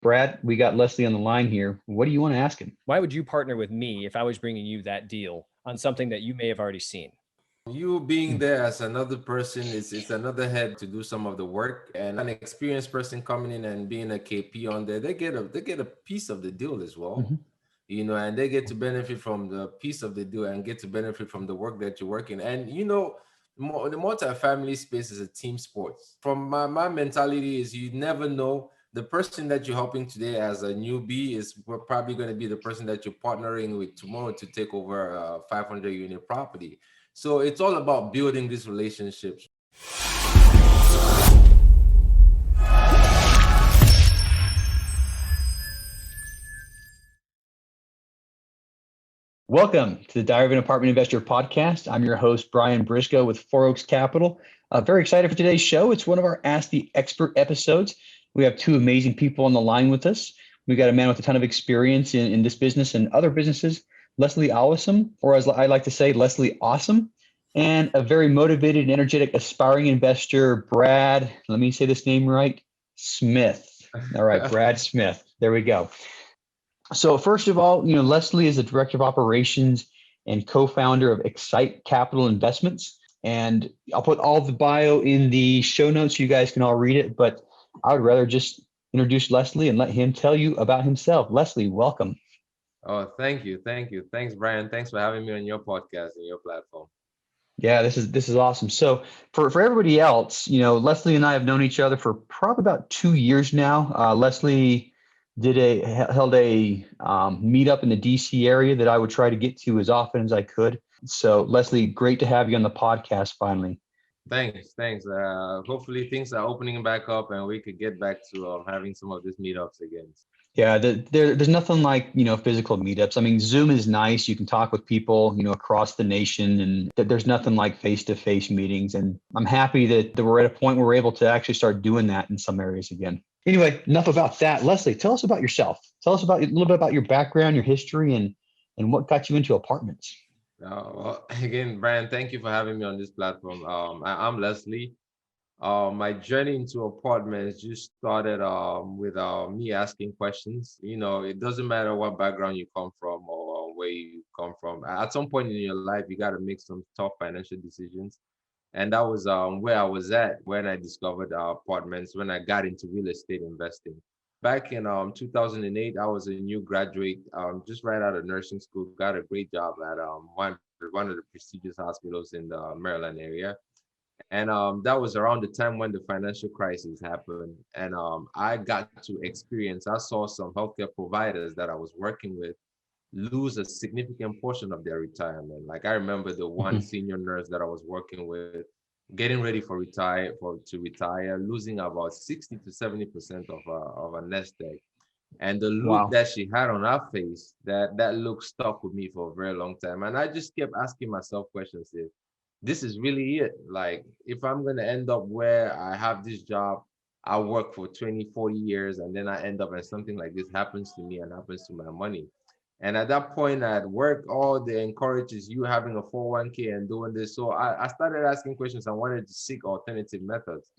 Brad, we got Leslie on the line here. What do you want to ask him? Why would you partner with me if I was bringing you that deal on something that you may have already seen? You being there as another person is it's another head to do some of the work, and an experienced person coming in and being a KP on there, they get a piece of the deal as well. Mhm. And they get to benefit from the piece of the deal and get to benefit from the work that you're working. And the multi-family space is a team sport. From my mentality is you never know the person that you're helping today as a newbie is probably going to be the person that you're partnering with tomorrow to take over a 500 unit property. So it's all about building these relationships. Welcome to the Diary of an Apartment Investor podcast. I'm your host, Brian Briscoe with Four Oaks Capital. Very excited for today's show. It's one of our Ask the Expert episodes. We have two amazing people on the line with us. We got a man with a ton of experience in this business and other businesses, Leslie Awasom, or as I like to say, Leslie Awesome, and a very motivated and energetic aspiring investor, Brad, let me say this name right, Smith. All right, Brad Smith. There we go. So first of all, Leslie is the director of operations and co-founder of XSITE Capital Investments. And I'll put all the bio in the show notes so you guys can all read it. But I would rather just introduce Leslie and let him tell you about himself. Leslie, welcome. Oh, thank you. Thanks, Brian. Thanks for having me on your podcast and your platform. Yeah, this is awesome. So for everybody else, Leslie and I have known each other for probably about 2 years now. Leslie held a meetup in the DC area that I would try to get to as often as I could. So Leslie, great to have you on the podcast finally. Thanks. Hopefully things are opening back up and we could get back to having some of these meetups again. Yeah, there's nothing like, physical meetups. I mean, Zoom is nice. You can talk with people, across the nation, and there's nothing like face-to-face meetings. And I'm happy that we're at a point where we're able to actually start doing that in some areas again. Anyway, enough about that. Leslie, tell us about yourself. Tell us about a little bit about your background, your history, and what got you into apartments. Well, again, Brian, thank you for having me on this platform. I'm Leslie. My journey into apartments just started with me asking questions. It doesn't matter what background you come from or where you come from. At some point in your life, you got to make some tough financial decisions. And that was where I was at when I discovered apartments, when I got into real estate investing. Back in 2008, I was a new graduate, just right out of nursing school, got a great job at one of the prestigious hospitals in the Maryland area. And that was around the time when the financial crisis happened. And I got to experience, I saw some healthcare providers that I was working with lose a significant portion of their retirement. Like I remember the one senior nurse that I was working with getting ready to retire, losing about 60 to 70% of a nest egg. And the look Wow. that she had on her face, that look stuck with me for a very long time. And I just kept asking myself questions if this is really it. Like if I'm gonna end up where I have this job, I work for 20, 40 years, and then I end up and something like this happens to me and happens to my money. And at that point at work, all they encourage is you having a 401k and doing this. So I started asking questions. I wanted to seek alternative methods.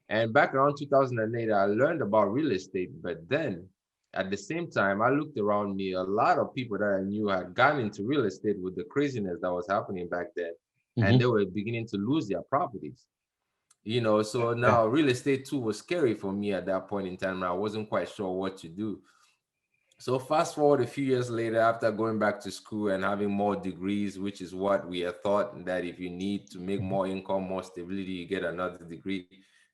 And back around 2008, I learned about real estate. But then at the same time, I looked around me, a lot of people that I knew had gone into real estate with the craziness that was happening back then. And they were beginning to lose their properties. So Yeah. now real estate too was scary for me at that point in time. I wasn't quite sure what to do. So fast forward a few years later, after going back to school and having more degrees, which is what we are taught that if you need to make more income, more stability, you get another degree.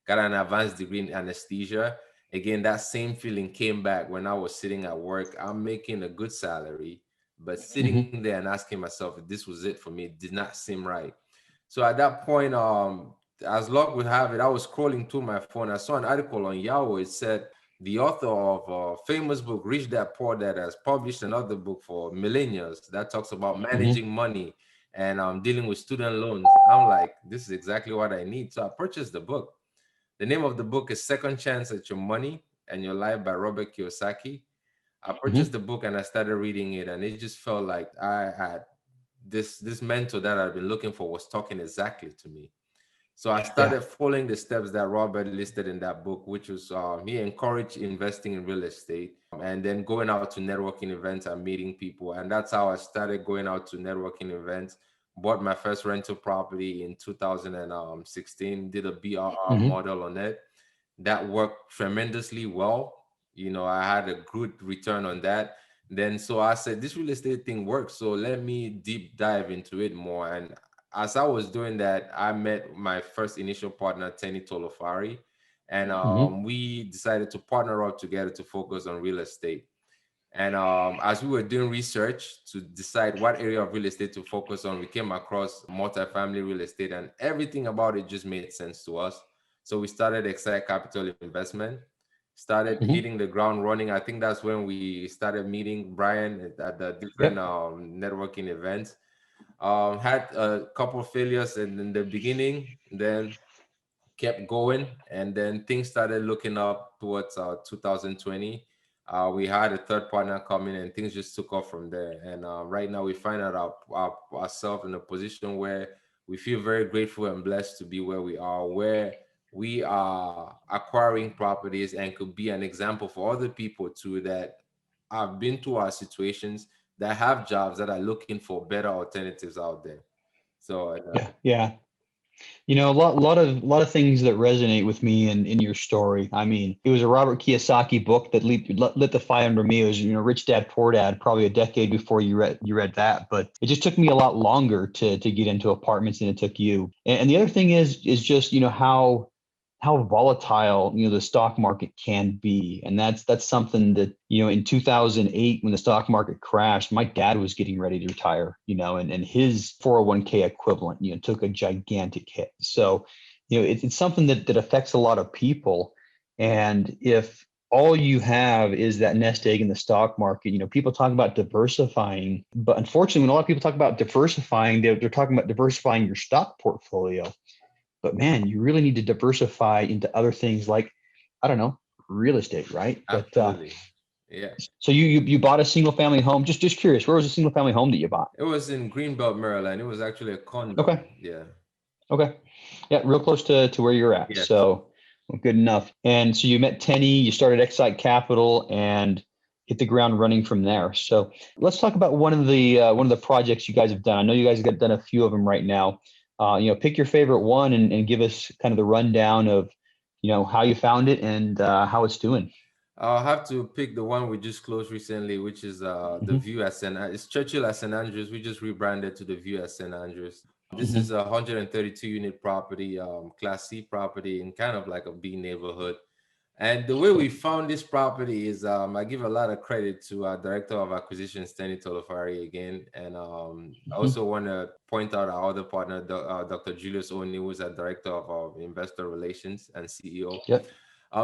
Got an advanced degree in anesthesia. Again, that same feeling came back when I was sitting at work. I'm making a good salary, but sitting there and asking myself if this was it for me did not seem right. So at that point, as luck would have it, I was scrolling through my phone. I saw an article on Yahoo. It said the author of a famous book, Rich Dad Poor Dad, has published another book for millennials that talks about managing money and dealing with student loans. I'm like, this is exactly what I need. So I purchased the book. The name of the book is Second Chance at Your Money and Your Life by Robert Kiyosaki. I purchased the book and I started reading it, and it just felt like I had this mentor that I've been looking for was talking exactly to me. So I started following the steps that Robert listed in that book, which was he encouraged investing in real estate and then going out to networking events and meeting people. And that's how I started going out to networking events. Bought my first rental property in 2016, did a BRR Mm-hmm. model on it. That worked tremendously well. I had a good return on that. Then so I said, this real estate thing works. So let me deep dive into it more. And as I was doing that, I met my first initial partner, Tenny Tolofari, and Mm-hmm. we decided to partner up together to focus on real estate. And as we were doing research to decide what area of real estate to focus on, we came across multifamily real estate, and everything about it just made sense to us. So we started XSITE Capital Investment, started Mm-hmm. hitting the ground running. I think that's when we started meeting Brian at the different Yep. networking events. Had a couple of failures in the beginning, then kept going, and then things started looking up towards 2020. We had a third partner come in, and things just took off from there. And right now, we find ourselves in a position where we feel very grateful and blessed to be where we are, where we are acquiring properties and could be an example for other people too that have been through our situations, that have jobs, that are looking for better alternatives out there. So Yeah. Yeah. A lot of things that resonate with me in your story. I mean, it was a Robert Kiyosaki book that lit the fire under me. It was, Rich Dad Poor Dad, probably a decade before you read that. But it just took me a lot longer to get into apartments than it took you. And the other thing is just, how volatile, the stock market can be. And that's something that, in 2008, when the stock market crashed, my dad was getting ready to retire, and his 401k equivalent, took a gigantic hit. So, it's something that affects a lot of people. And if all you have is that nest egg in the stock market, people talk about diversifying, but unfortunately, when a lot of people talk about diversifying, they're talking about diversifying your stock portfolio. But man, you really need to diversify into other things like, I don't know, real estate, right? But absolutely, yeah. so you bought a single family home. Just curious, where was the single family home that you bought? It was in Greenbelt, Maryland. It was actually a condo. Okay, Yeah. okay, yeah, real close to where you're at. Yes. So well, good enough. And so you met Tenny, you started XSITE Capital, and hit the ground running from there. So let's talk about one of the projects you guys have done. I know you guys have done a few of them right now. Pick your favorite one and give us kind of the rundown of, how you found it and how it's doing. I'll have to pick the one we just closed recently, which is the Hmm. View at It's Churchill at St. Andrews. We just rebranded to the View at St. Andrews. This is Hmm. a 132 unit property, Class C property in kind of like a B neighborhood. And the way we found this property is I give a lot of credit to our Director of Acquisitions, Tenny Tolofari, again. And I Hmm. also want to point out our other partner, Dr. Julius Oni, who's our Director of Investor Relations and CEO. Yep.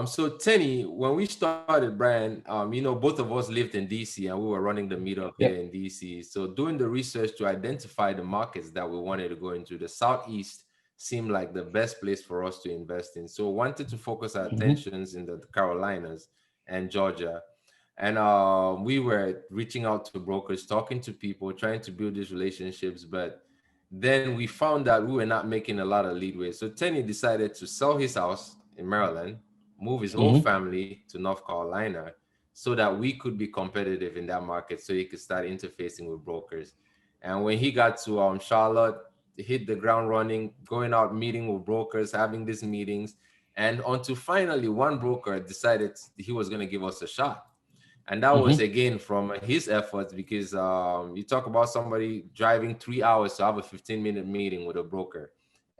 So Tenny, when we started Brand, both of us lived in DC and we were running the meetup here Yep. in DC. So doing the research to identify the markets that we wanted to go into, the Southeast seemed like the best place for us to invest in. So wanted to focus our Hmm. attentions in the Carolinas and Georgia. And we were reaching out to brokers, talking to people, trying to build these relationships. But then we found that we were not making a lot of leadway. So Tenny decided to sell his house in Maryland, move his whole Hmm. family to North Carolina so that we could be competitive in that market so he could start interfacing with brokers. And when he got to Charlotte, hit the ground running, going out meeting with brokers, having these meetings, and until finally one broker decided he was going to give us a shot. And that was Hmm. again from his efforts because you talk about somebody driving 3 hours to have a 15-minute meeting with a broker.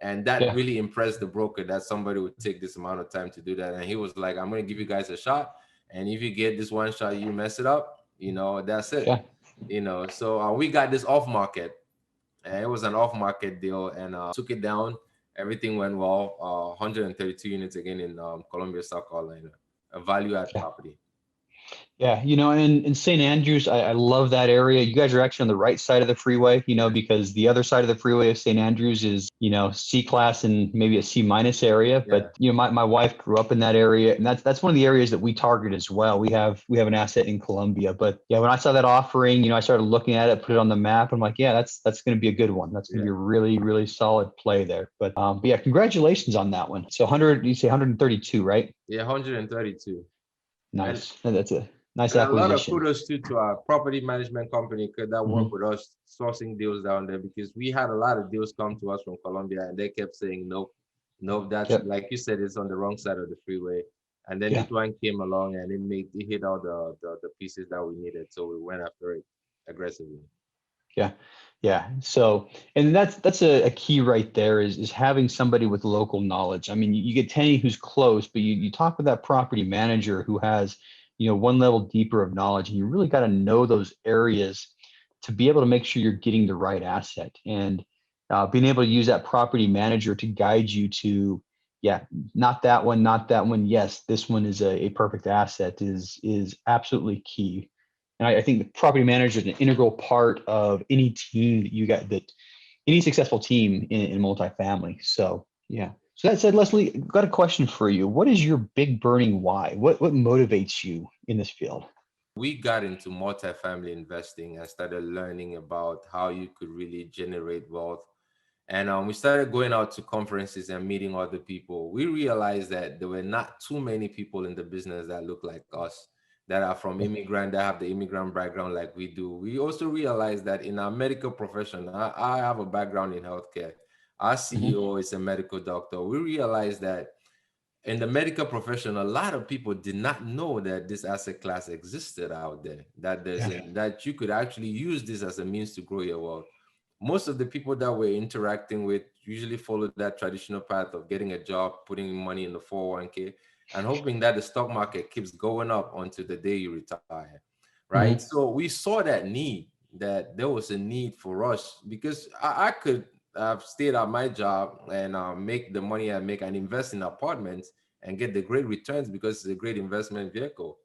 And that Yeah. really impressed the broker that somebody would take this amount of time to do that. And he was like, I'm going to give you guys a shot. And if you get this one shot, you mess it up, that's it. Yeah. So we got this off market. And it was an off market deal and took it down. Everything went well. 132 units again in Columbia, South Carolina, a value add Yeah. property. Yeah, in St. Andrews, I love that area. You guys are actually on the right side of the freeway, because the other side of the freeway of St. Andrews is, C class and maybe a C minus area. Yeah. But my wife grew up in that area, and that's one of the areas that we target as well. We have an asset in Columbia, but yeah, when I saw that offering, I started looking at it, put it on the map. I'm like, yeah, that's going to be a good one. That's going to be a really, really solid play there. But yeah, congratulations on that one. So 100, you say 132, right? Yeah, 132. And Nice. That's a nice and a lot of acquisition. kudos to our property management company that Mhm. worked with us sourcing deals down there, because we had a lot of deals come to us from Colombia and they kept saying nope, nope, that's Yep. like you said, it's on the wrong side of the freeway. And then Yeah. this one came along and it hit all the pieces that we needed. So we went after it aggressively. Yeah. Yeah. So, and that's a key right there is having somebody with local knowledge. I mean, you get Tenny who's close, but you talk with that property manager who has, one level deeper of knowledge, and you really got to know those areas to be able to make sure you're getting the right asset, and being able to use that property manager to guide you to, yeah, not that one, not that one. Yes, this one is a perfect asset is absolutely key. And I think the property manager is an integral part of any team that you got, that any successful team in multifamily. So yeah. So that said, Leslie, I've got a question for you. What is your big burning why? What motivates you in this field? We got into multifamily investing and started learning about how you could really generate wealth. And we started going out to conferences and meeting other people. We realized that there were not too many people in the business that look like us, that are from immigrant, that have the immigrant background like we do. We also realized that in our medical profession, I have a background in healthcare. Our Mhm. CEO is a medical doctor. We realized that in the medical profession, a lot of people did not know that this asset class existed out there, that Yeah. that you could actually use this as a means to grow your wealth. Most of the people that we're interacting with usually follow that traditional path of getting a job, putting money in the 401k, and hoping that the stock market keeps going up until the day you retire. Right. Mhm. So we saw that need, that there was a need for us, because I could have stayed at my job and make the money I make and invest in apartments and get the great returns because it's a great investment vehicle.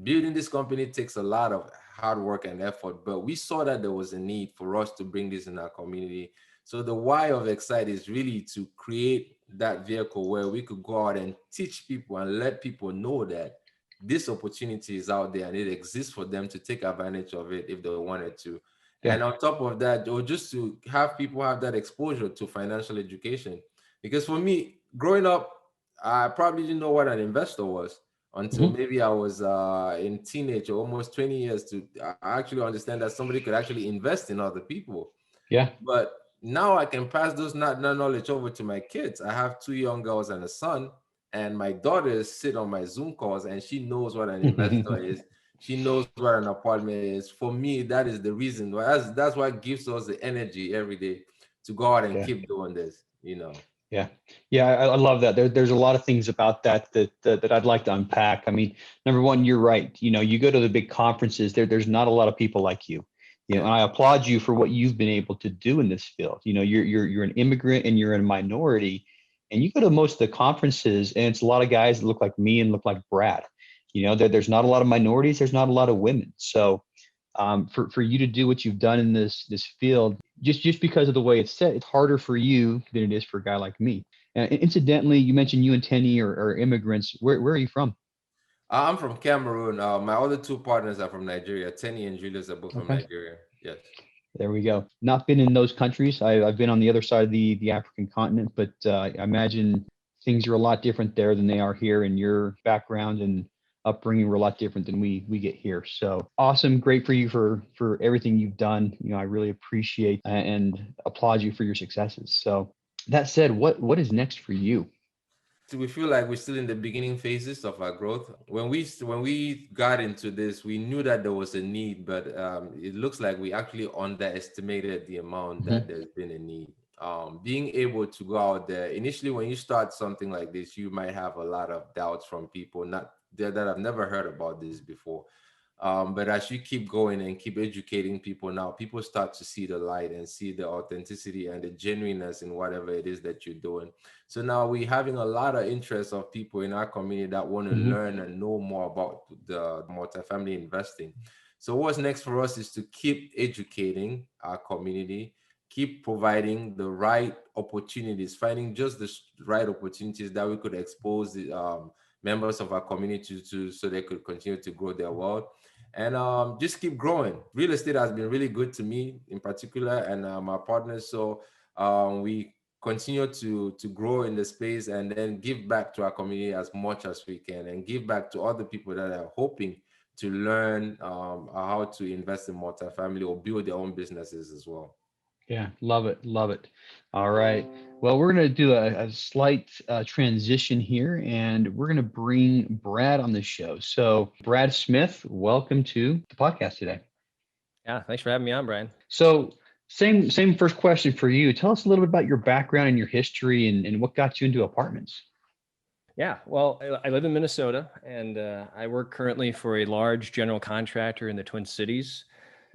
Building this company takes a lot of hard work and effort, but we saw that there was a need for us to bring this in our community. So the why of XSITE is really to create that vehicle where we could go out and teach people and let people know that this opportunity is out there and it exists for them to take advantage of it if they wanted to. And Yeah. on top of that, or just to have people have that exposure to financial education. Because for me, growing up, I probably didn't know what an investor was until Mhm. maybe I was in teenage, or almost 20 years, to actually understand that somebody could actually invest in other people. Yeah. But now I can pass those that knowledge over to my kids. I have two young girls and a son, and my daughters sit on my Zoom calls, and she knows what an investor is. She knows what an apartment is. For me, that is the reason why. That's what gives us the energy every day to go out and Yeah. keep doing this. Yeah, yeah, I love that. There's a lot of things about that I'd like to unpack. I mean, number one, you're right. You go to the big conferences. There's not a lot of people like you. Yeah. And I applaud you for what you've been able to do in this field. You're an immigrant and you're in a minority, and you go to most of the conferences, and it's a lot of guys that look like me and look like Brad. There's not a lot of minorities. There's not a lot of women. So for you to do what you've done in this field, just because of the way it's set, it's harder for you than it is for a guy like me. And incidentally, you mentioned you and Tenny are immigrants. Where are you from? I'm from Cameroon. My other two partners are from Nigeria. Tenny and Julius are both from Okay, Nigeria. Yes. there we go. Not been in those countries. I've been on the other side of the African continent, but I imagine things are a lot different there than they are here, and your background and upbringing were a lot different than we get here. So awesome, great for you for everything you've done. I really appreciate and applaud you for your successes. So that said, what is next for you? So we feel like we're still in the beginning phases of our growth. When we got into this, we knew that there was a need, but it looks like we actually underestimated the amount that Mhm. there's been a need. Being able to go out there initially, when you start something like this, you might have a lot of doubts from people not that have never heard about this before. But as you keep going and keep educating people now, people start to see the light and see the authenticity and the genuineness in whatever it is that you're doing. So now we're having a lot of interest of people in our community that want to learn and know more about the multifamily investing. So what's next for us is to keep educating our community, keep providing the right opportunities, finding just the right opportunities that we could expose the members of our community to, so they could continue to grow their wealth, and just keep growing. Real estate has been really good to me in particular, and my partners. So we continue to grow in the space and then give back to our community as much as we can, and give back to other people that are hoping to learn how to invest in multifamily or build their own businesses as well. Yeah, love it. Love it. All right. Well, we're going to do a slight transition here, and we're going to bring Brad on the show. So Brad Smith, welcome to the podcast today. Yeah, thanks for having me on, Brian. So same first question for you. Tell us a little bit about your background and your history and what got you into apartments. Yeah, well, I live in Minnesota, and I work currently for a large general contractor in the Twin Cities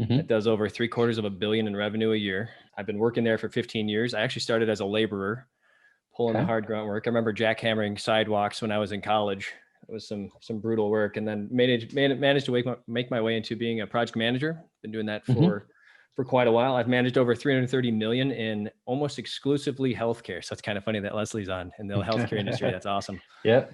that does over $750 million in revenue a year. I've been working there for 15 years. I actually started as a laborer, pulling the hard grunt work. I remember jackhammering sidewalks when I was in college. It was some brutal work, and then managed to make my way into being a project manager. Been doing that for quite a while. I've managed over $330 million in almost exclusively healthcare. So it's kind of funny that Leslie's on in the healthcare industry. That's awesome. Yeah.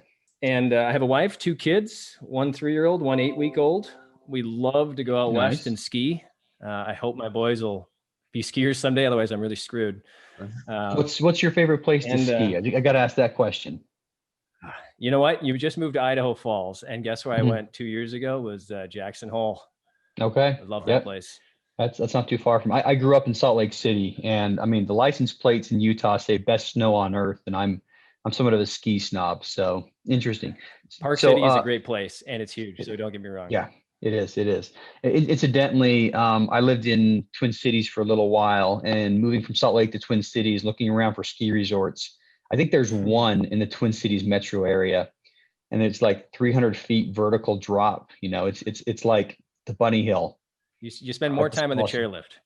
And I have a wife, 2 kids, one 3-year-old, one 8-week-old. We love to go out west and ski. I hope my boys will be skiers someday. Otherwise, I'm really screwed. What's your favorite place to ski? I got to ask that question. You know what? You just moved to Idaho Falls, and guess where I went 2 years ago was Jackson Hole. Okay. I love that place. That's not too far from. I grew up in Salt Lake City, and I mean the license plates in Utah say best snow on earth, and I'm somewhat of a ski snob, so interesting. Park City is a great place, and it's huge. So don't get me wrong. Yeah, it is. It is. Incidentally, I lived in Twin Cities for a little while, and moving from Salt Lake to Twin Cities, looking around for ski resorts. I think there's one in the Twin Cities metro area, and it's like 300 feet vertical drop. You know, it's like the bunny hill. You spend more time on the chairlift.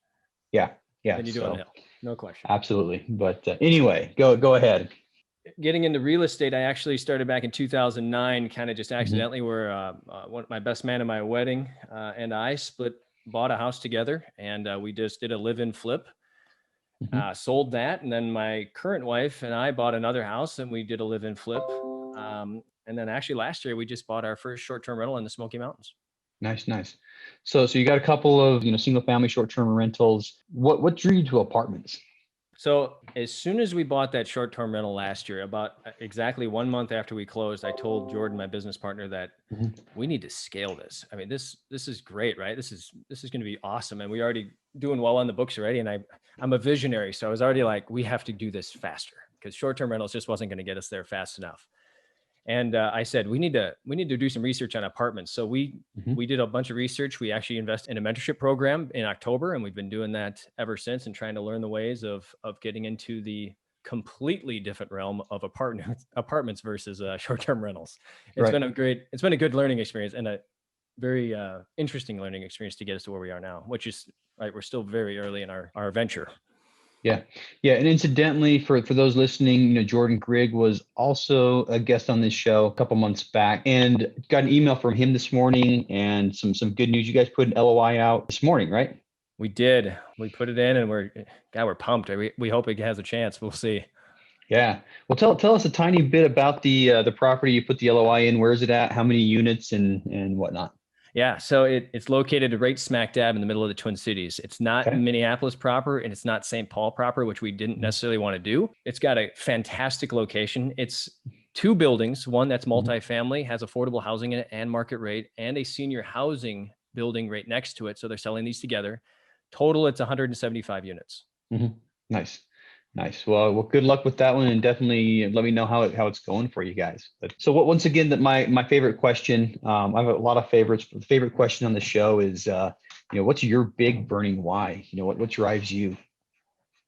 Yeah. Than you do on the hill. No question. Absolutely. But anyway, go ahead. Getting into real estate, I actually started back in 2009, kind of just accidentally, where my best man at my wedding and I bought a house together, and we just did a live-in flip. Sold that, and then my current wife and I bought another house, and we did a live-in flip. And then actually last year we just bought our first short-term rental in the Smoky Mountains. Nice. So you got a couple of single family short-term rentals. What drew you to apartments? So as soon as we bought that short-term rental last year, about exactly 1 month after we closed, I told Jordan, my business partner, that we need to scale this. I mean, this is great, right? This is going to be awesome, and we already doing well on the books already. And I'm a visionary, so I was already like, we have to do this faster, because short-term rentals just wasn't going to get us there fast enough. And I said, we need to do some research on apartments. So we did a bunch of research. We actually invested in a mentorship program in October, and we've been doing that ever since, and trying to learn the ways of getting into the completely different realm of apartments versus short-term rentals. It's been a good learning experience, and a very interesting learning experience to get us to where we are now, which is right. We're still very early in our venture. Yeah. And incidentally, for those listening, Jordan Grigg was also a guest on this show a couple months back, and got an email from him this morning, and some good news. You guys put an LOI out this morning, right? We did. We put it in, and we're pumped. We hope it has a chance. We'll see. Yeah. Well, tell us a tiny bit about the property you put the LOI in. Where is it at? How many units and whatnot? Yeah, so it's located right smack dab in the middle of the Twin Cities. It's not Minneapolis proper, and it's not St. Paul proper, which we didn't necessarily want to do. It's got a fantastic location. It's 2 buildings, one that's multifamily, has affordable housing in it and market rate, and a senior housing building right next to it. So they're selling these together. Total, it's 175 units. Nice. Well, good luck with that one, and definitely let me know how it's going for you guys. But so once again, that my favorite question. I have a lot of favorites, but the favorite question on the show is, what's your big burning why? What drives you?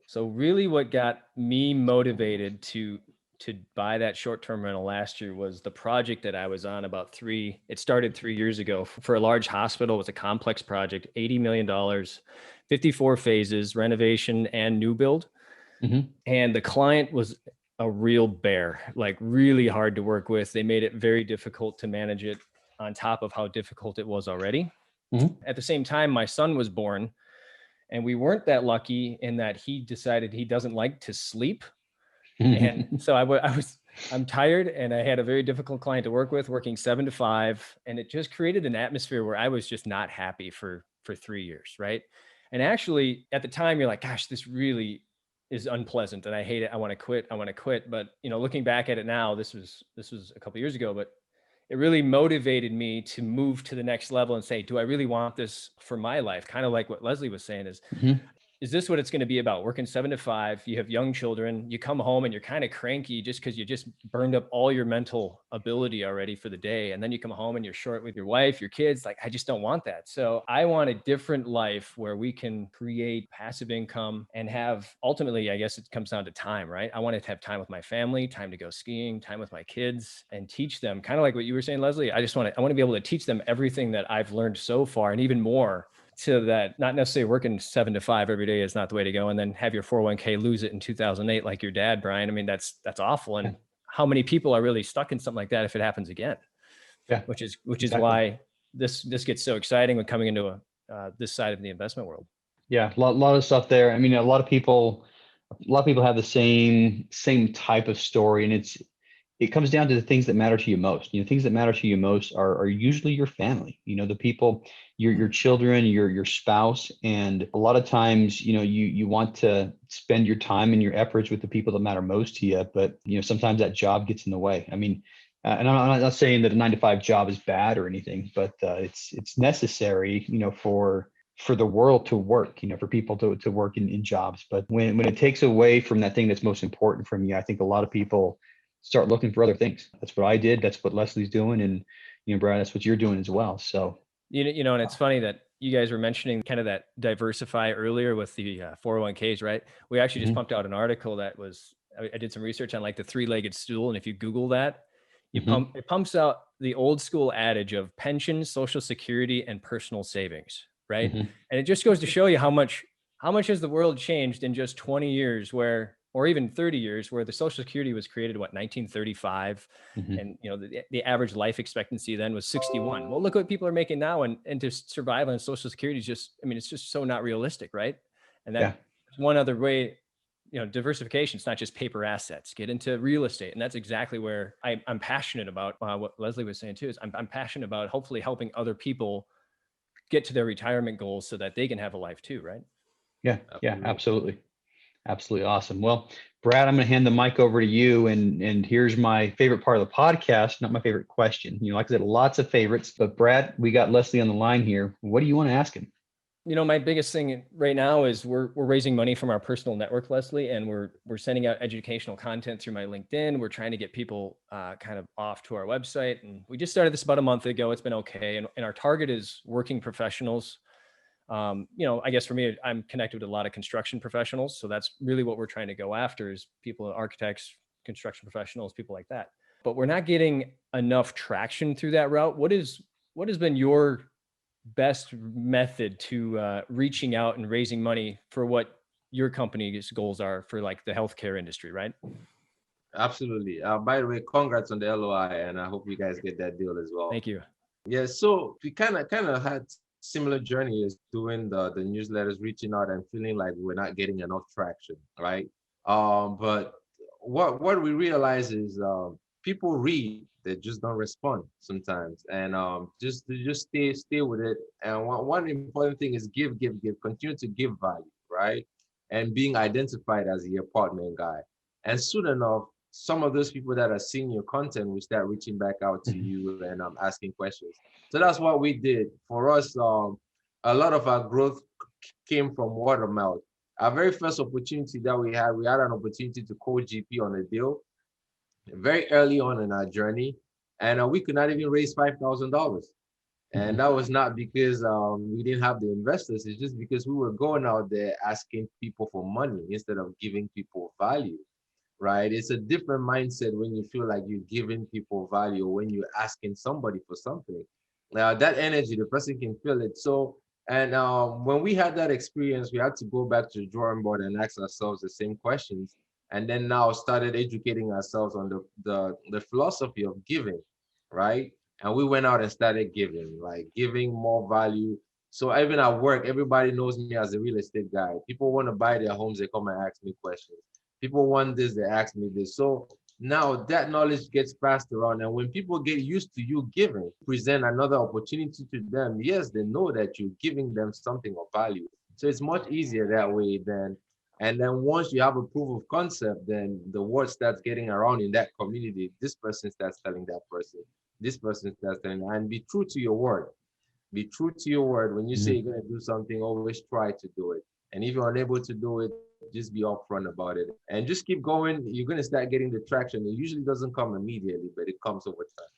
So really, what got me motivated to to buy that short-term rental last year was the project that I was on it started 3 years ago for a large hospital. It was a complex project, $80 million, 54 phases, renovation and new build. Mm-hmm. And the client was a real bear, like really hard to work with. They made it very difficult to manage it on top of how difficult it was already. Mm-hmm. At the same time, my son was born, and we weren't that lucky in that he decided he doesn't like to sleep. And so I'm tired, and I had a very difficult client to work with, working 7 to 5. And it just created an atmosphere where I was just not happy for 3 years. Right. And actually at the time you're like, gosh, this really is unpleasant and I hate it. I want to quit. But looking back at it now, this was a couple of years ago, but it really motivated me to move to the next level and say, do I really want this for my life? Kind of like what Leslie was saying is this what it's going to be about? Working 7 to 5, you have young children, you come home and you're kind of cranky just because you just burned up all your mental ability already for the day. And then you come home and you're short with your wife, your kids. Like, I just don't want that. So I want a different life where we can create passive income and have, ultimately, I guess it comes down to time, right? I want to have time with my family, time to go skiing, time with my kids, and teach them, kind of like what you were saying, Leslie. I want to be able to teach them everything that I've learned so far and even more, so that not necessarily working 7 to 5 every day is not the way to go. And then have your 401k lose it in 2008, like your dad, Brian. I mean, that's awful. And how many people are really stuck in something like that if it happens again? Yeah. Which is why this gets so exciting when coming into this side of the investment world. Yeah. A lot of stuff there. I mean, a lot of people have the same type of story, and it comes down to the things that matter to you most. Things that matter to you most are usually your family, the people, your children, your spouse. And a lot of times, you want to spend your time and your efforts with the people that matter most to you. But, sometimes that job gets in the way. I mean, and I'm not saying that a 9-to-5 job is bad or anything, but it's necessary, for the world to work, for people to work in jobs. But when it takes away from that thing that's most important from you, I think a lot of people start looking for other things. That's what I did. That's what Leslie's doing. And, Brian, that's what you're doing as well. So, and it's funny that you guys were mentioning kind of that diversify earlier with the 401ks, right? We actually just pumped out an article that I did some research on, like, the 3-legged stool. And if you Google that, it pumps out the old school adage of pension, Social Security, and personal savings, right? And it just goes to show you how much has the world changed in just 20 years, or even 30 years, where the Social Security was created, 1935. And, the average life expectancy then was 61. Well, look what people are making now. And to survive on Social Security is it's just so not realistic, right? And that's one other way, diversification. It's not just paper assets. Get into real estate. And that's exactly where I'm passionate about. What Leslie was saying too, is I'm passionate about hopefully helping other people get to their retirement goals so that they can have a life too, right? Yeah. Yeah, absolutely. Absolutely awesome. Well, Brad, I'm going to hand the mic over to you. And here's my favorite part of the podcast, not my favorite question. Like I said, lots of favorites, but Brad, we got Leslie on the line here. What do you want to ask him? My biggest thing right now is we're raising money from our personal network, Leslie, and we're sending out educational content through my LinkedIn. We're trying to get people kind of off to our website. And we just started this about a month ago. It's been okay. And our target is working professionals. I guess for me, I'm connected with a lot of construction professionals. So that's really what we're trying to go after, is people, architects, construction professionals, people like that. But we're not getting enough traction through that route. What has been your best method to reaching out and raising money for what your company's goals are for, like, the healthcare industry, right? Absolutely. By the way, congrats on the LOI, and I hope you guys get that deal as well. Thank you. Yeah, so we kind of had similar journey as doing the newsletters, reaching out and feeling like we're not getting enough traction, right? But what we realize is people read, they just don't respond sometimes, and just stay with it. And one important thing is give, continue to give value, right? And being identified as the apartment guy. And soon enough, some of those people that are seeing your content will start reaching back out to you and asking questions. So that's what we did. For us, a lot of our growth came from word of mouth. Our very first opportunity that we had an opportunity to co-GP on a deal very early on in our journey, and we could not even raise $5,000. And that was not because we didn't have the investors. It's just because we were going out there asking people for money instead of giving people value. right? It's a different mindset when you feel like you're giving people value, when you're asking somebody for something. That energy, the person can feel it. So, and when we had that experience, we had to go back to the drawing board and ask ourselves the same questions, and then now started educating ourselves on the philosophy of giving, right? And we went out and started giving, like giving more value. So even at work, everybody knows me as a real estate guy. People want to buy their homes, they come and ask me questions. People want this, they ask me this. So now that knowledge gets passed around. And when people get used to you giving, present another opportunity to them, yes, they know that you're giving them something of value. So it's much easier that way than, and then once you have a proof of concept, then the word starts getting around in that community. This person starts telling that person, this person starts telling, and be true to your word. Be true to your word. When you say you're going to do something, always try to do it. And if you're unable to do it, just be upfront about it and just keep going. You're going to start getting the traction. It usually doesn't come immediately, but it comes over time.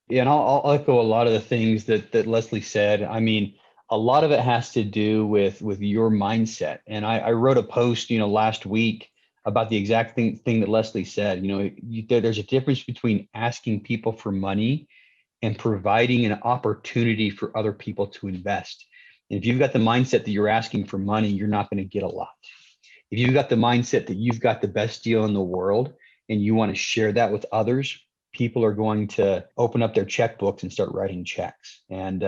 Yeah, and I'll echo a lot of the things that Leslie said. I mean, a lot of it has to do with your mindset. And I wrote a post, last week about the exact thing that Leslie said. There's a difference between asking people for money and providing an opportunity for other people to invest. And if you've got the mindset that you're asking for money, you're not going to get a lot. If you've got the mindset that you've got the best deal in the world and you want to share that with others, people are going to open up their checkbooks and start writing checks. And,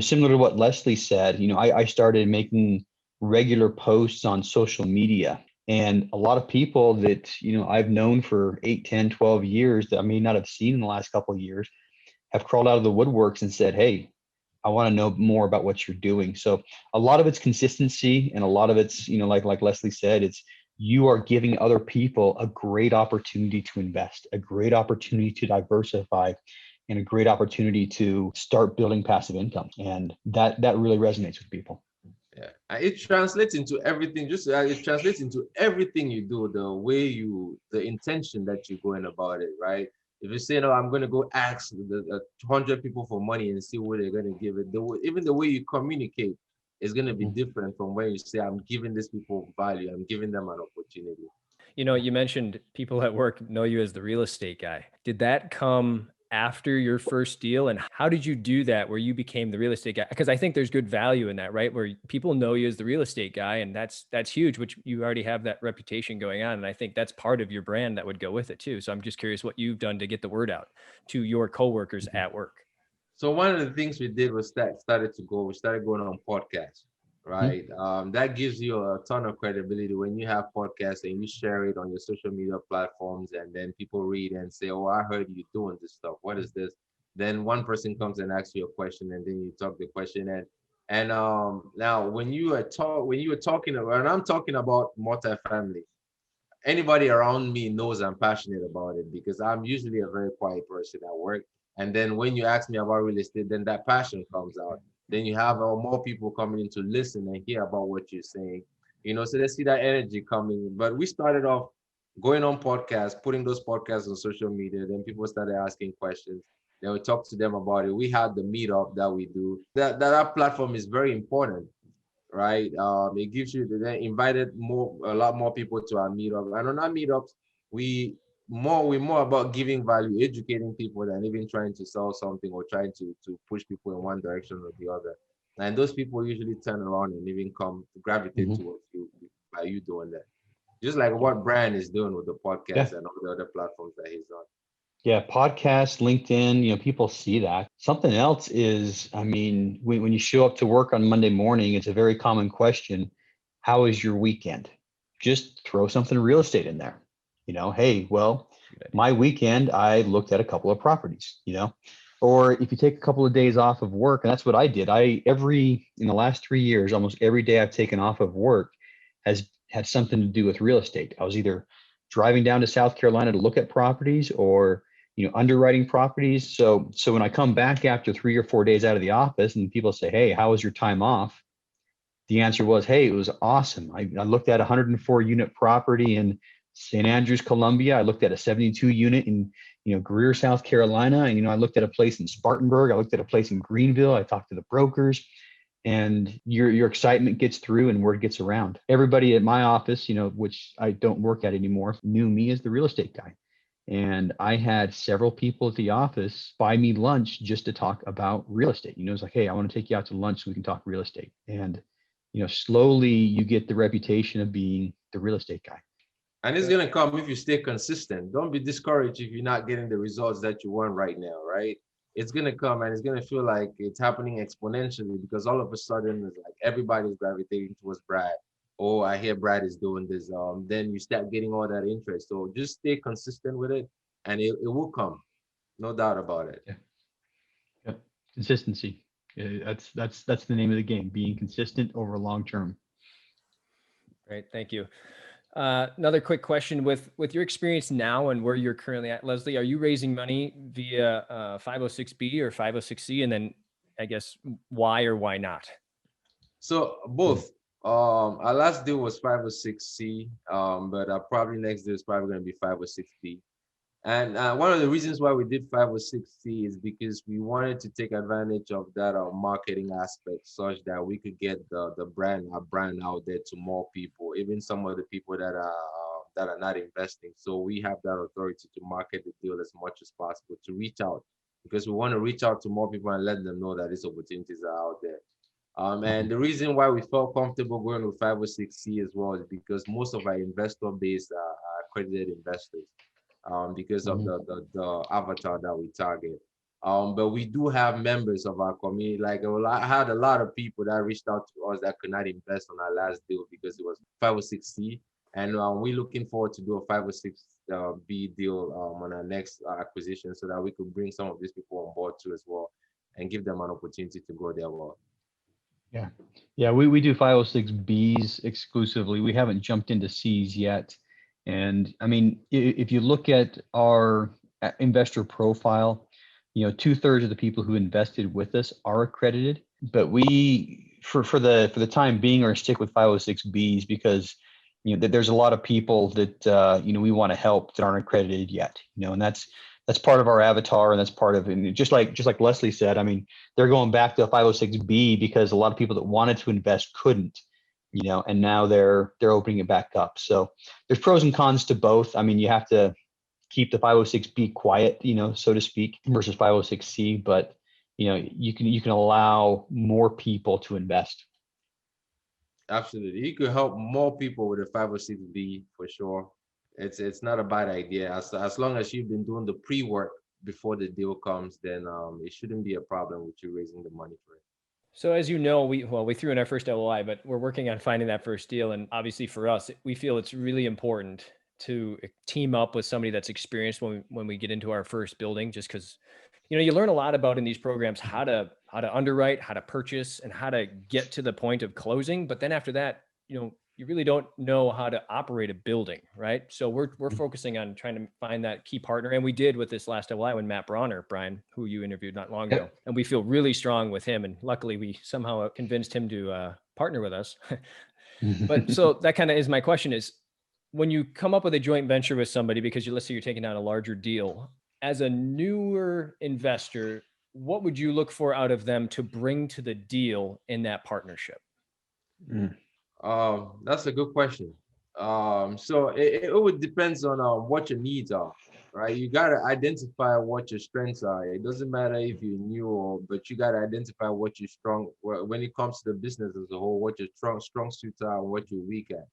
similar to what Leslie said, I started making regular posts on social media. And a lot of people that, I've known for 8, 10, 12 years that I may not have seen in the last couple of years have crawled out of the woodworks and said, hey, I want to know more about what you're doing. So a lot of it's consistency, and a lot of it's, like Leslie said, it's you are giving other people a great opportunity to invest, a great opportunity to diversify, and a great opportunity to start building passive income. And that really resonates with people. Yeah, it translates into everything. Just it translates into everything you do. The intention that you're going about it, right? If you say, no, I'm going to go ask the 100 people for money and see what they're going to give it, even the way you communicate is going to be different from when you say, I'm giving these people value, I'm giving them an opportunity. You mentioned people at work know you as the real estate guy. Did that come after your first deal? And how did you do that where you became the real estate guy? Because I think there's good value in that, right? Where people know you as the real estate guy, and that's huge, which you already have that reputation going on. And I think that's part of your brand that would go with it too. So I'm just curious what you've done to get the word out to your coworkers at work. So one of the things we did was we started going on podcasts, right? That gives you a ton of credibility when you have podcasts and you share it on your social media platforms, and then people read and say, oh, I heard you doing this stuff. What is this? Then one person comes and asks you a question, and then you talk the question. And now when you were talking about, and I'm talking about multifamily, anybody around me knows I'm passionate about it because I'm usually a very quiet person at work. And then when you ask me about real estate, then that passion comes out. Then you have more people coming in to listen and hear about what you're saying. So they see that energy coming. But we started off going on podcasts, putting those podcasts on social media. Then people started asking questions. Then we talked to them about it. We had the meetup that we do. That platform is very important, right? It gives you, they invited a lot more people to our meetup. And on our meetups, we're more about giving value, educating people than even trying to sell something or trying to push people in one direction or the other. And those people usually turn around and even come to gravitate towards you by you doing that. Just like what Brian is doing with the podcast and all the other platforms that he's on. Yeah, podcasts, LinkedIn, people see that. Something else is, I mean, when you show up to work on Monday morning, it's a very common question. How is your weekend? Just throw something real estate in there. Hey, well, my weekend, I looked at a couple of properties, or if you take a couple of days off of work, and that's what I did. In the last 3 years, almost every day I've taken off of work has had something to do with real estate. I was either driving down to South Carolina to look at properties or underwriting properties. So when I come back after 3 or 4 days out of the office and people say, hey, how was your time off? The answer was, hey, it was awesome. I looked at a 104 unit property in St. Andrews, Columbia. I looked at a 72 unit in, Greer, South Carolina. And, I looked at a place in Spartanburg. I looked at a place in Greenville. I talked to the brokers. and your excitement gets through and word gets around. Everybody at my office, which I don't work at anymore, knew me as the real estate guy. And I had several people at the office buy me lunch just to talk about real estate. It's like, hey, I want to take you out to lunch so we can talk real estate. And, slowly you get the reputation of being the real estate guy. And it's going to come if you stay consistent. Don't be discouraged if you're not getting the results that you want right now, right? It's going to come and it's going to feel like it's happening exponentially because all of a sudden it's like everybody's gravitating towards Brad. Oh, I hear Brad is doing this. Then you start getting all that interest. So just stay consistent with it and it will come. No doubt about it. Yeah. Consistency. That's the name of the game, being consistent over long term. Great. Thank you. Another quick question with your experience now and where you're currently at, Leslie, are you raising money via 506B or 506C? And then I guess why or why not? So both. Our last deal was 506C, but our probably next deal is probably going to be 506B. And one of the reasons why we did 506C is because we wanted to take advantage of that marketing aspect such that we could get our brand out there to more people, even some of the people that are not investing. So we have that authority to market the deal as much as possible, to reach out, because we want to reach out to more people and let them know that these opportunities are out there. And the reason why we felt comfortable going with 506C as well is because most of our investor base are accredited investors. Because of the avatar that we target. But we do have members of our community. Like I had a lot of people that reached out to us that could not invest on our last deal because it was 506C. And we're looking forward to do a 506B deal on our next acquisition so that we could bring some of these people on board too as well and give them an opportunity to grow their wealth. Yeah. Yeah, we do 506Bs exclusively. We haven't jumped into Cs yet. And I mean, if you look at our investor profile, 2/3 of the people who invested with us are accredited, but we, for the time being, are stick with 506Bs because, there's a lot of people that, we want to help that aren't accredited yet, and that's part of our avatar. And that's part of, and just like Leslie said, I mean, they're going back to a 506B because a lot of people that wanted to invest couldn't. And now they're opening it back up. So there's pros and cons to both. I mean, you have to keep the 506B quiet, so to speak, versus 506C, but you can allow more people to invest. Absolutely. You could help more people with a 506B for sure. It's not a bad idea. As long as you've been doing the pre-work before the deal comes, then it shouldn't be a problem with you raising the money for it. So as you know, we threw in our first LOI, but we're working on finding that first deal. And obviously for us, we feel it's really important to team up with somebody that's experienced when we get into our first building, just because, you learn a lot about in these programs, how to underwrite, how to purchase, and how to get to the point of closing. But then after that, you really don't know how to operate a building, right? So we're focusing on trying to find that key partner. And we did with this last LOI when Matt Bronner, Brian, who you interviewed not long ago. And we feel really strong with him. And luckily we somehow convinced him to partner with us. But so that kind of is my question is, when you come up with a joint venture with somebody, because let's say you're taking out a larger deal, as a newer investor, what would you look for out of them to bring to the deal in that partnership? That's a good question. So it would depends on what your needs are, right? You gotta identify what your strengths are. It doesn't matter if you're new but you gotta identify what you're strong when it comes to the business as a whole, what your strong suits are and what you're weak at.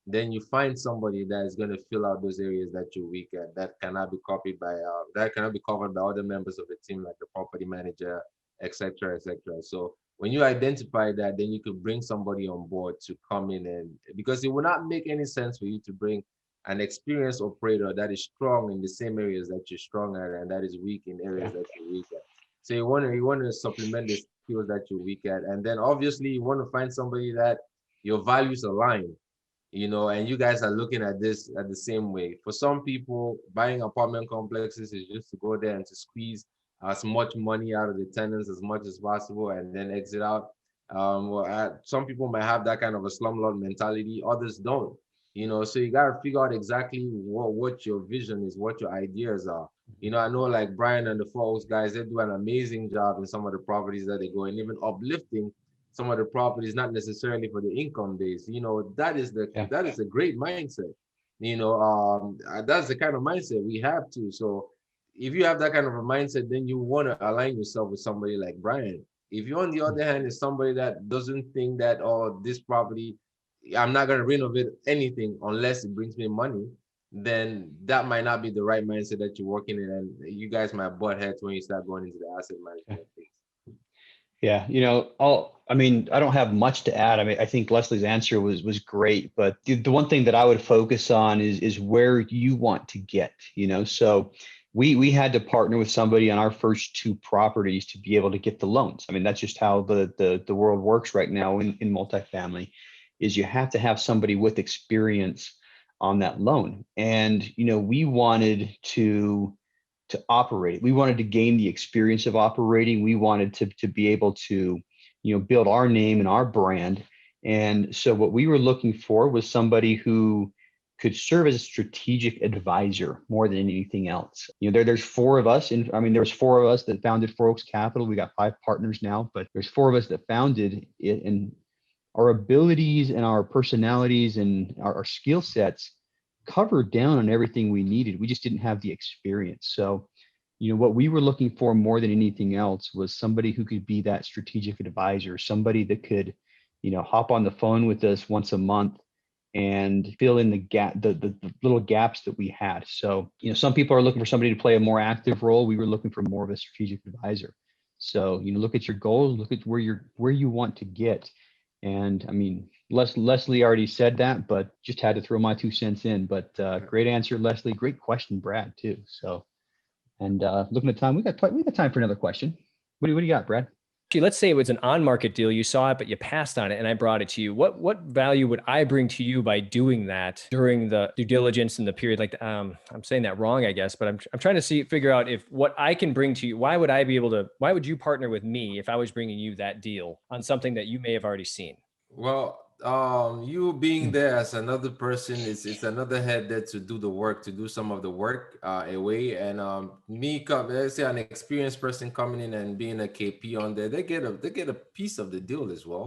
Then you find somebody that is going to fill out those areas that you're weak at, that cannot be copied by that cannot be covered by other members of the team, like the property manager, etc., etc. So when you identify that, then you could bring somebody on board to come in, and because it will not make any sense for you to bring an experienced operator that is strong in the same areas that you're strong at and that is weak in areas that you're weak at. So you want to supplement the skills that you're weak at, and then obviously you want to find somebody that your values align. And you guys are looking at this at the same way. For some people, buying apartment complexes is just to go there and to squeeze as much money out of the tenants as much as possible and then exit out. Some people might have that kind of a slumlord mentality, others don't. So you got to figure out exactly what your vision is, what your ideas are. I know like Brian and the Falls guys, they do an amazing job in some of the properties that they go, and even uplifting some of the properties, not necessarily for the income base. That is a great mindset. That's the kind of mindset we have too. So if you have that kind of a mindset, then you want to align yourself with somebody like Brian. If you, on the other hand, is somebody that doesn't think that, oh, this property, I'm not going to renovate anything unless it brings me money, then that might not be the right mindset that you're working in. And you guys might butt heads when you start going into the asset management things. Yeah, I don't have much to add. I mean, I think Leslie's answer was great, but the one thing that I would focus on is where you want to get, So we had to partner with somebody on our first two properties to be able to get the loans. I mean, that's just how the world works right now in multifamily, is you have to have somebody with experience on that loan. And, we wanted to operate. We wanted to gain the experience of operating. We wanted to be able to, build our name and our brand. And so what we were looking for was somebody who could serve as a strategic advisor more than anything else. There's four of us, and there's four of us that founded Four Oaks Capital. We got 5 partners now, but there's 4 of us that founded it, and our abilities and our personalities and our skill sets covered down on everything we needed. We just didn't have the experience. So, what we were looking for more than anything else was somebody who could be that strategic advisor, somebody that could, hop on the phone with us once a month and fill in the little gaps that we had. So, some people are looking for somebody to play a more active role. We were looking for more of a strategic advisor. So, look at your goals, look at where you want to get. And Leslie already said that, but just had to throw my 2 cents in. But great answer, Leslie. Great question, Brad, too. So, and looking at time, we got time for another question. What do you got, Brad? Actually, let's say it was an on-market deal. You saw it, but you passed on it, and I brought it to you. What value would I bring to you by doing that during the due diligence and the period? Like, I'm saying that wrong, I guess, but I'm trying to figure out if what I can bring to you. Why would you partner with me if I was bringing you that deal on something that you may have already seen? Well, you being there as another person, it's another head there to do the work, to do some of the work away. And let's say an experienced person coming in and being a KP on there, they get a piece of the deal as well.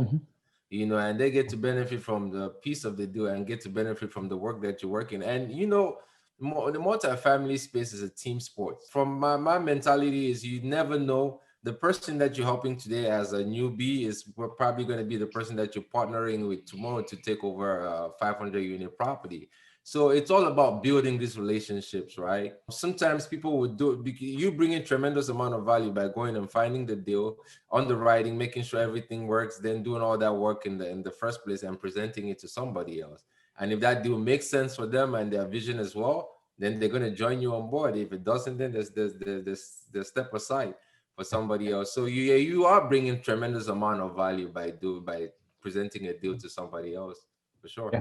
Mm-hmm. And they get to benefit from the piece of the deal and get to benefit from the work that you're working. And the multifamily space is a team sport. From my mentality is, you never know. The person that you're helping today as a newbie is probably going to be the person that you're partnering with tomorrow to take over a 500 unit property. So it's all about building these relationships, right? Sometimes people would you bring in tremendous amount of value by going and finding the deal, underwriting, making sure everything works, then doing all that work in the first place and presenting it to somebody else. And if that deal makes sense for them and their vision as well, then they're going to join you on board. If it doesn't, then there's step aside for somebody else. So you are bringing tremendous amount of value by presenting a deal to somebody else, for sure.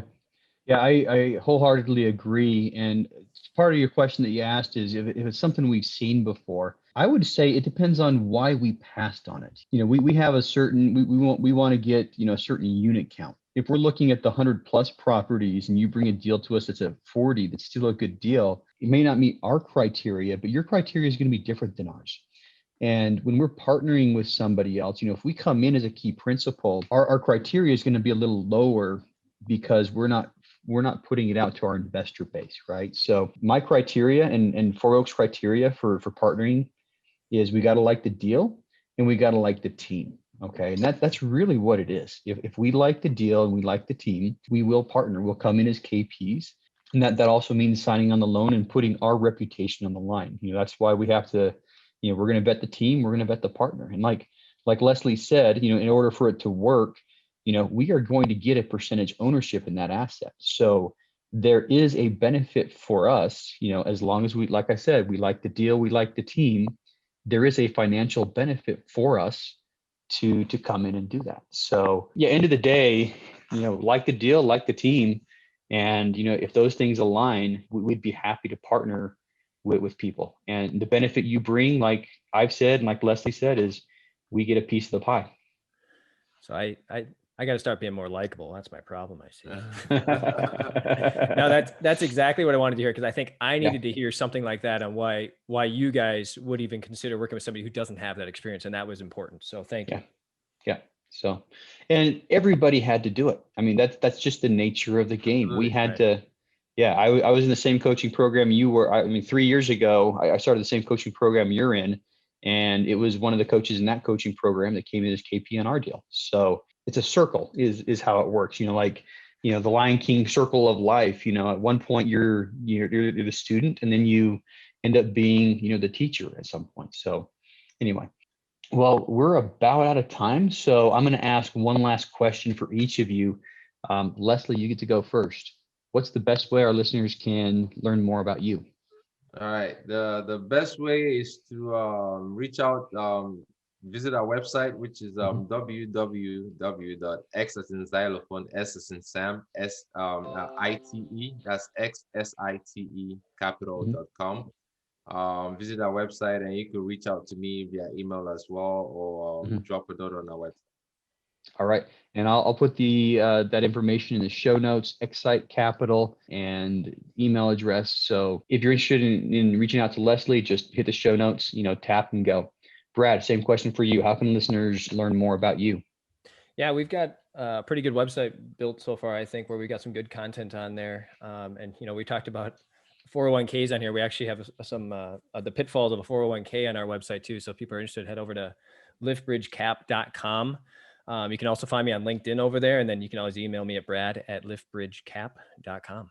Yeah, I wholeheartedly agree. And part of your question that you asked is if it's something we've seen before. I would say it depends on why we passed on it. We have a certain, we want to get, a certain unit count. If we're looking at the 100+ properties and you bring a deal to us that's at 40, that's still a good deal. It may not meet our criteria, but your criteria is going to be different than ours. And when we're partnering with somebody else, if we come in as a key principal, our criteria is going to be a little lower because we're not putting it out to our investor base, right? So my criteria and Four Oaks criteria for partnering is we got to like the deal and we got to like the team. Okay. And that's really what it is. If we like the deal and we like the team, we will partner. We'll come in as KPs. And that also means signing on the loan and putting our reputation on the line. That's why we have to, we're going to vet the team, we're going to vet the partner. And like Leslie said, in order for it to work, we are going to get a percentage ownership in that asset. So there is a benefit for us, as long as we, like I said, we like the deal, we like the team, there is a financial benefit for us to come in and do that. So yeah, end of the day, like the deal, like the team. And, if those things align, we'd be happy to partner with people. And the benefit you bring, like I've said, and like Leslie said, is we get a piece of the pie. So I got to start being more likable. That's my problem, I see. No, that's exactly what I wanted to hear, because I think I needed to hear something like that on why you guys would even consider working with somebody who doesn't have that experience, and that was important. So thank you. Yeah. So, and everybody had to do it. I mean, that's just the nature of the game. We had to, yeah, I was in the same coaching program you were. I mean, 3 years ago, I started the same coaching program you're in, and it was one of the coaches in that coaching program that came in as KP&R deal. So it's a circle is how it works. Like, the Lion King circle of life. At one point you're the student, and then you end up being, the teacher at some point. So anyway. Well, we're about out of time, so I'm going to ask one last question for each of you. Leslie, you get to go first. What's the best way our listeners can learn more about you? All right. The best way is to reach out, visit our website, which is www.x as in xylophone, S as in Sam, ITE, that's XSITE Capital.com. Visit our website, and you can reach out to me via email as well, or drop a note on our website. All right. And I'll put the that information in the show notes, XSITE Capital and email address. So if you're interested in reaching out to Leslie, just hit the show notes, tap and go. Brad, same question for you. How can listeners learn more about you? Yeah, we've got a pretty good website built so far, I think, where we got some good content on there. And, we talked about 401ks on here. We actually have some the pitfalls of a 401k on our website too. So if people are interested, head over to liftbridgecap.com. You can also find me on LinkedIn over there, and then you can always email me at brad@liftbridgecap.com.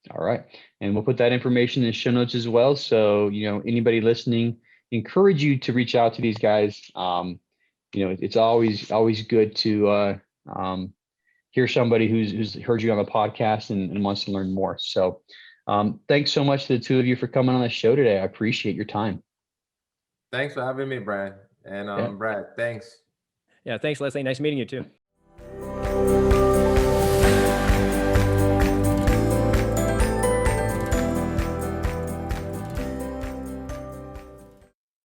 All right. And we'll put that information in the show notes as well. So, anybody listening, encourage you to reach out to these guys. It's always good to hear somebody who's heard you on the podcast and wants to learn more. So thanks so much to the two of you for coming on the show today. I appreciate your time. Thanks for having me, Brad. And Brad, thanks. Yeah, thanks, Leslie. Nice meeting you too.